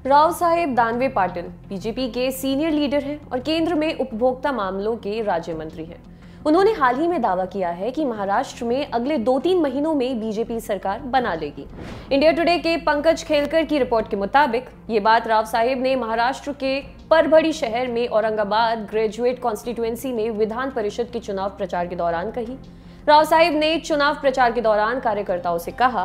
राव साहेब Danve Patil BJP के senior leader हैं और केंद्र में उपभोक्ता मामलों के राज्य मंत्री हैं। उन्होंने हाल ही में दावा किया है कि महाराष्ट्र में अगले 2-3 महीनों में बीजेपी सरकार बना लेगी। इंडिया टुडे के पंकज खेलकर की रिपोर्ट के मुताबिक ये बात राव साहेब ने महाराष्ट्र के परभड़ी शहर में औरंगाबाद ग्रेजुएट कॉन्स्टिट्यूएंसी में विधान परिषद के चुनाव प्रचार के दौरान कही। राव साहेब ने चुनाव प्रचार के दौरान कार्यकर्ताओं से कहा,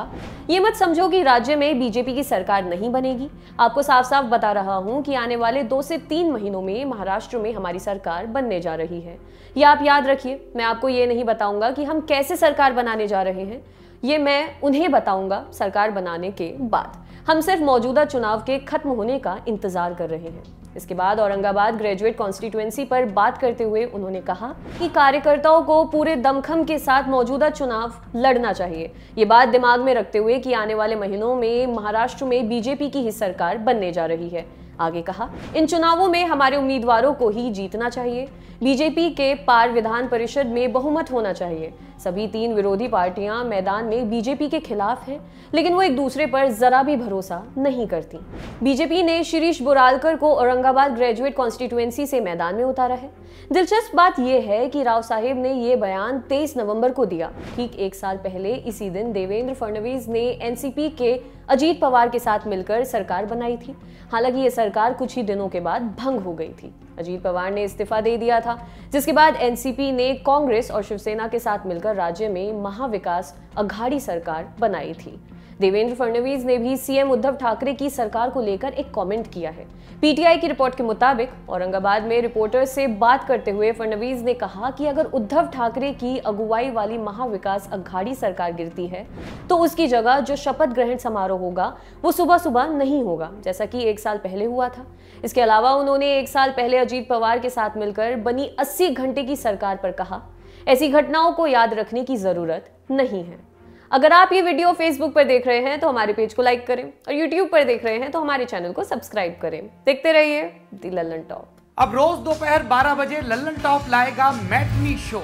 ये मत समझो कि राज्य में बीजेपी की सरकार नहीं बनेगी। आपको साफ साफ बता रहा हूं कि आने वाले 2 से 3 महीनों में महाराष्ट्र में हमारी सरकार बनने जा रही है। ये आप याद रखिए। मैं आपको ये नहीं बताऊंगा कि हम कैसे सरकार बनाने जा रहे हैं, ये मैं उन्हें बताऊंगा सरकार बनाने के बाद। हम सिर्फ मौजूदा चुनाव के खत्म होने का इंतजार कर रहे हैं। इसके बाद औरंगाबाद ग्रेजुएट कॉन्स्टिट्यूएंसी पर बात करते हुए उन्होंने कहा कि कार्यकर्ताओं को पूरे दमखम के साथ मौजूदा चुनाव लड़ना चाहिए। ये बात दिमाग में रखते हुए कि आने वाले महीनों में महाराष्ट्र में बीजेपी की ही सरकार बनने जा रही है। आगे कहा, इन चुनावों में हमारे उम्मीदवारों को ही जीतना चाहिए। बीजेपी के पार विधान परिषद में बहुमत होना चाहिए। सभी 3 विरोधी पार्टियां मैदान में बीजेपी के खिलाफ हैं, लेकिन वो एक दूसरे पर जरा भी भरोसा नहीं करती। बीजेपी ने शिरीष बोरालकर को औरंगाबाद ग्रेजुएट कॉन्स्टिट्यूएंसी से मैदान में उतारा है। दिलचस्प बात यह है कि राव साहेब ने ये बयान 23 नवंबर को दिया। ठीक 1 साल पहले इसी दिन देवेंद्र फडणवीस ने एनसीपी के अजीत पवार के साथ मिलकर सरकार बनाई थी। हालांकि ये सरकार कुछ ही दिनों के बाद भंग हो गई थी। अजीत पवार ने इस्तीफा दे दिया था, जिसके बाद एनसीपी ने कांग्रेस और शिवसेना के साथ मिलकर राज्य में महाविकास अघाड़ी सरकार बनाई थी। देवेंद्र फडणवीस ने भी सीएम उद्धव ठाकरे की सरकार को लेकर एक कमेंट किया है। पीटीआई की रिपोर्ट के मुताबिक औरंगाबाद में रिपोर्टर्स से बात करते हुए फडणवीस ने कहा कि अगर उद्धव ठाकरे की अगुवाई वाली महाविकास अघाड़ी सरकार गिरती है तो उसकी जगह जो शपथ ग्रहण समारोह होगा वो सुबह सुबह नहीं होगा, जैसा कि 1 साल पहले हुआ था। इसके अलावा उन्होंने 1 साल पहले अजीत पवार के साथ मिलकर बनी 80 घंटे की सरकार पर कहा, ऐसी घटनाओं को याद रखने की जरूरत नहीं है। अगर आप ये वीडियो फेसबुक पर देख रहे हैं तो हमारे पेज को लाइक करें और यूट्यूब पर देख रहे हैं तो हमारे चैनल को सब्सक्राइब करें। देखते रहिए दी लल्लन टॉप। अब रोज दोपहर 12 बजे लल्लन टॉप लाएगा मैटनी शो,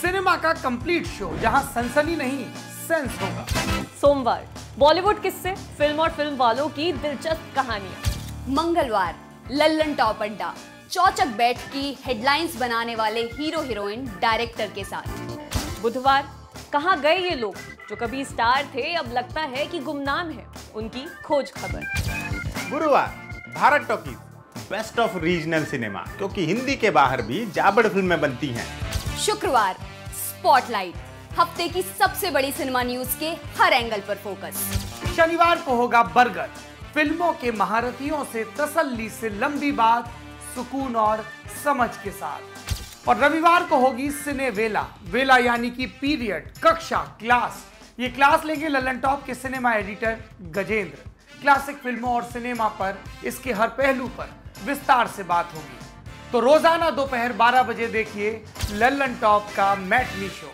सिनेमा का कंप्लीट शो जहां सनसनी नहीं सेंस होगा। सोमवार बॉलीवुड किस्से, फिल्म और फिल्म वालों की दिलचस्प कहानियां। मंगलवार लल्लन टॉप अड्डा, चौचक बैठ की हेडलाइंस बनाने वाले हीरो हीरोइन डायरेक्टर के साथ। बुधवार कहां गए ये लोग जो कभी स्टार थे अब लगता है कि गुमनाम है, उनकी खोज खबर। गुरुवार Bharat talkies, best of regional cinema, क्योंकि हिंदी के बाहर भी जाबड़ फिल्में बनती हैं। शुक्रवार स्पॉटलाइट, हफ्ते की सबसे बड़ी सिनेमा न्यूज के हर एंगल पर फोकस। शनिवार को होगा बरगद, फिल्मों के महारथियों से तसल्ली से लंबी बात, सुकून और समझ के साथ। और रविवार को होगी सिने वेला, वेला यानी कि पीरियड, कक्षा, क्लास। ये क्लास लेंगे लल्लन टॉप के सिनेमा एडिटर गजेंद्र। क्लासिक फिल्मों और सिनेमा पर, इसके हर पहलू पर विस्तार से बात होगी। तो रोजाना दोपहर 12 बजे देखिए लल्लन टॉप का मैटनी शो।